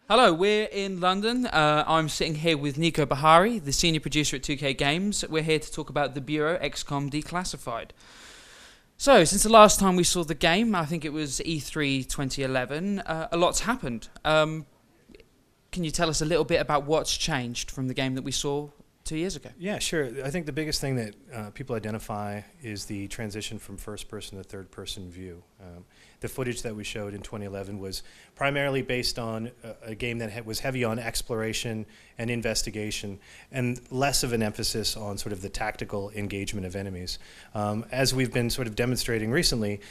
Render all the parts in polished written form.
Hello, we're in London. I'm sitting here with Nico Bihary, the senior producer at 2K Games. We're here to talk about the Bureau Xcom Declassified. So, since the last time we saw the game, I think it was E3 2011, a lot's happened. Can you tell us a little bit about what's changed from the game that we saw 2 years ago? Yeah, sure. I think the biggest thing that people identify is the transition from first-person to third-person view. The footage that we showed in 2011 was primarily based on a game that was heavy on exploration and investigation, and less of an emphasis on sort of the tactical engagement of enemies. As we've been sort of demonstrating recently,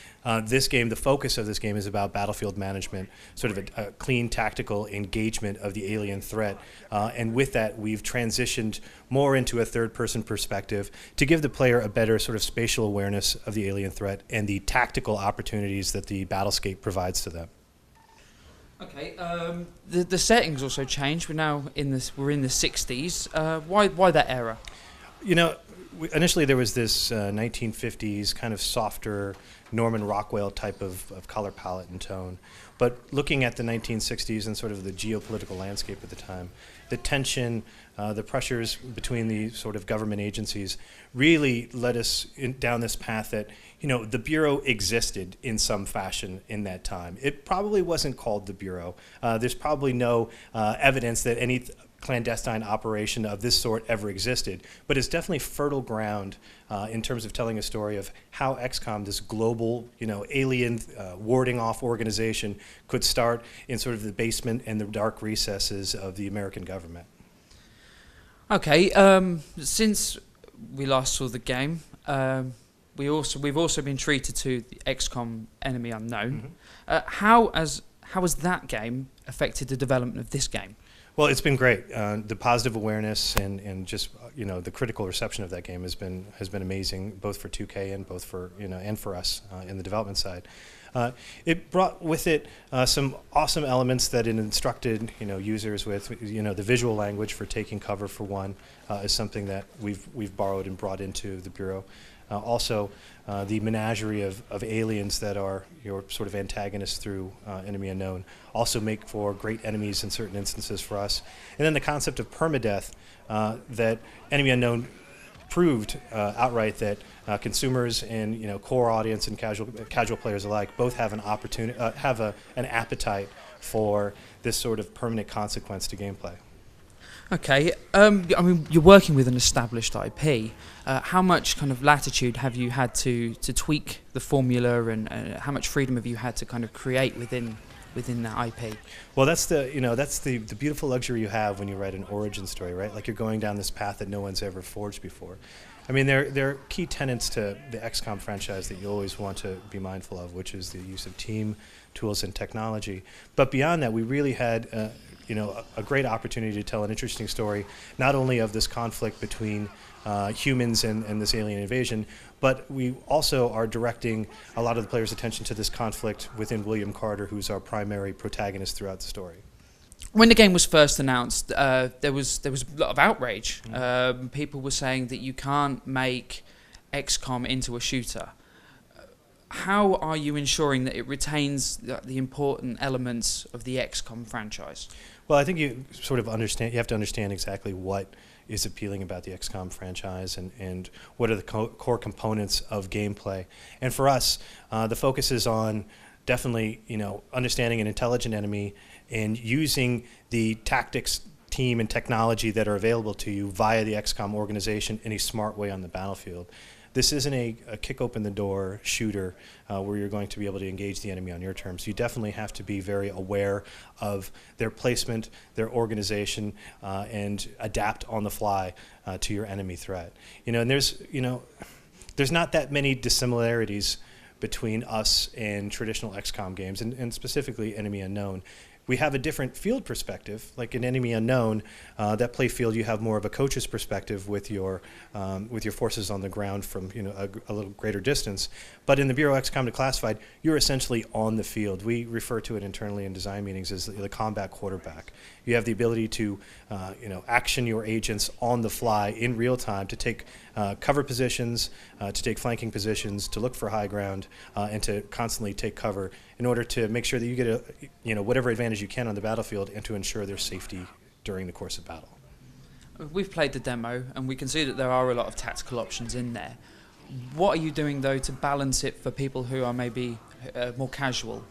this game, the focus of this game is about battlefield management, sort of a clean tactical engagement of the alien threat, and with that we've transitioned more into a third-person perspective to give the player a better sort of spatial awareness of the alien threat and the tactical opportunities that the battlescape provides to them. Okay, the settings also changed. We're in the 60s. Why that era? You know, initially there was this 1950s kind of softer Norman Rockwell type of color palette and tone. But looking at the 1960s and sort of the geopolitical landscape at the time, the tension, the pressures between the sort of government agencies really led us down this path that, you know, the Bureau existed in some fashion in that time. It probably wasn't called the Bureau. There's probably no evidence that any clandestine operation of this sort ever existed, but it's definitely fertile ground in terms of telling a story of how XCOM, this global, you know, alien warding off organization, could start in sort of the basement and the dark recesses of the American government. Okay, since we last saw the game, we've also been treated to the XCOM Enemy Unknown. Mm-hmm. How has that game affected the development of this game? Well, it's been great. The positive awareness and just, you know, the critical reception of that game has been amazing, both for 2K and both for, you know, and for us in the development side. It brought with it some awesome elements that it instructed, you know, users with. You know, the visual language for taking cover, for one, is something that we've borrowed and brought into the Bureau. Also, the menagerie of aliens that are your sort of antagonists through Enemy Unknown also make for great enemies in certain instances for us. And then the concept of permadeath that Enemy Unknown proved outright that consumers and, you know, core audience and casual players alike both have an opportunity, an appetite for this sort of permanent consequence to gameplay. Okay, I mean, you're working with an established IP. How much kind of latitude have you had to tweak the formula, and how much freedom have you had to kind of create within that IP? Well, that's the beautiful luxury you have when you write an origin story, right? Like, you're going down this path that no one's ever forged before. I mean, there are key tenets to the XCOM franchise that you always want to be mindful of, which is the use of team, tools, and technology. But beyond that, we really had a great opportunity to tell an interesting story, not only of this conflict between humans and this alien invasion, but we also are directing a lot of the players' attention to this conflict within William Carter, who's our primary protagonist throughout the story. When the game was first announced, there was a lot of outrage. Mm-hmm. People were saying that you can't make XCOM into a shooter. How are you ensuring that it retains the important elements of the XCOM franchise? Well, I think you have to understand exactly what is appealing about the XCOM franchise and what are the core components of gameplay. And for us, the focus is on definitely, you know, understanding an intelligent enemy and using the tactics, team, and technology that are available to you via the XCOM organization in a smart way on the battlefield. This isn't a kick-open-the-door shooter where you're going to be able to engage the enemy on your terms. You definitely have to be very aware of their placement, their organization, and adapt on the fly to your enemy threat. You know, and there's not that many dissimilarities between us and traditional XCOM games, and specifically Enemy Unknown. We have a different field perspective. Like in Enemy Unknown, that play field, you have more of a coach's perspective with your forces on the ground from, you know, a little greater distance. But in the Bureau Xcom Declassified, you're essentially on the field. We refer to it internally in design meetings as the combat quarterback. You have the ability to action your agents on the fly in real time to take cover positions, to take flanking positions, to look for high ground, and to constantly take cover in order to make sure that you get whatever advantage as you can on the battlefield and to ensure their safety during the course of battle. We've played the demo, and we can see that there are a lot of tactical options in there. What are you doing, though, to balance it for people who are maybe more casual,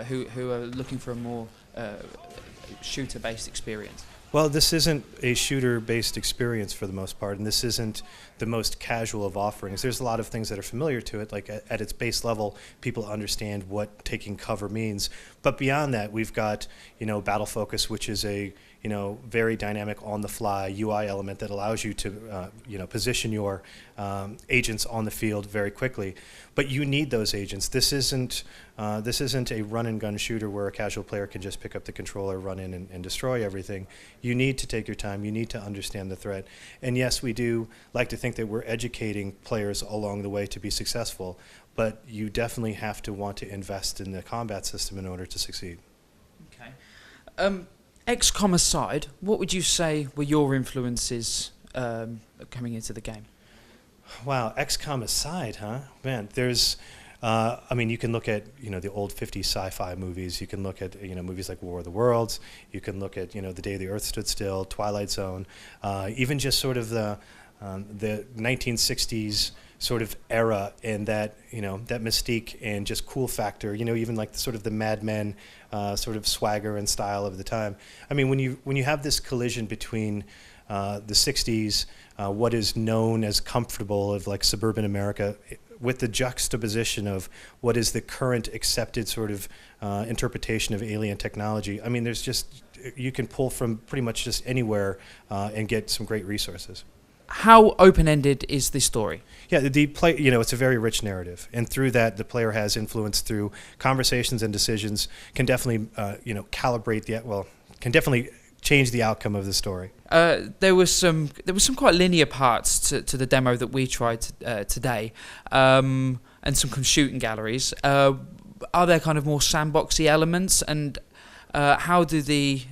who are looking for a more shooter-based experience? Well, this isn't a shooter-based experience for the most part, and this isn't the most casual of offerings. There's a lot of things that are familiar to it, like at its base level, people understand what taking cover means. But beyond that, we've got, Battle Focus, which is a, very dynamic on-the-fly UI element that allows you to, position your agents on the field very quickly. But you need those agents. This isn't a run-and-gun shooter where a casual player can just pick up the controller, run in, and destroy everything. You need to take your time. You need to understand the threat. And yes, we do like to think that we're educating players along the way to be successful, but you definitely have to want to invest in the combat system in order to succeed. Okay. XCOM aside, what would you say were your influences coming into the game? Wow, XCOM aside, huh? Man, there's, you can look at, the old 50s sci-fi movies. You can look at, movies like War of the Worlds. You can look at, The Day the Earth Stood Still, Twilight Zone, even just sort of the 1960s sort of era and that, that mystique and just cool factor, even like the sort of the Mad Men sort of swagger and style of the time. I mean, when you have this collision between the 60s, what is known as comfortable of like suburban America, with the juxtaposition of what is the current accepted sort of interpretation of alien technology. I mean, there's just, you can pull from pretty much just anywhere and get some great resources. How open-ended is the story? Yeah, the play. It's a very rich narrative, and through that, the player has influence through conversations and decisions. Can definitely, calibrate can definitely change the outcome of the story. There was some quite linear parts to the demo that we tried today, and some shooting galleries. Are there kind of more sandboxy elements, and how do the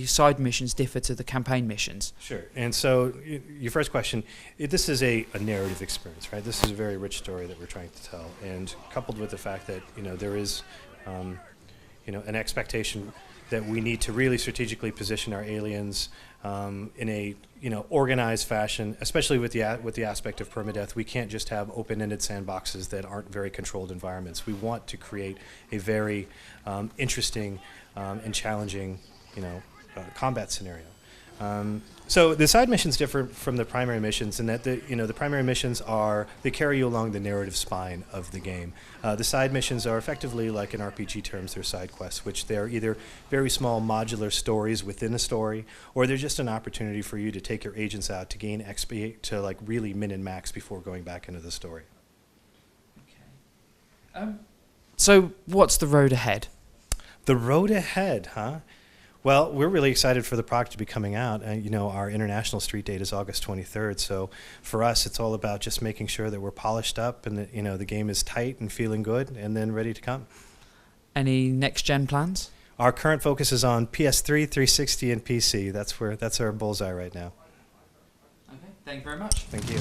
side missions differ to the campaign missions? Sure. And so your first question, this is a narrative experience, right? This is a very rich story that we're trying to tell. And coupled with the fact that, there is, an expectation that we need to really strategically position our aliens in a, organized fashion, especially with the aspect of permadeath. We can't just have open-ended sandboxes that aren't very controlled environments. We want to create a very interesting and challenging combat scenario. So the side missions differ from the primary missions in that the primary missions they carry you along the narrative spine of the game. The side missions are effectively, like in RPG terms, they're side quests, which they're either very small modular stories within a story, or they're just an opportunity for you to take your agents out to gain XP to like really min and max before going back into the story. Okay. So what's the road ahead? The road ahead, huh? Well, we're really excited for the product to be coming out. Our international street date is August 23rd. So for us, it's all about just making sure that we're polished up and that, the game is tight and feeling good and then ready to come. Any next-gen plans? Our current focus is on PS3, 360, and PC. That's our bullseye right now. Okay, thank you very much. Thank you.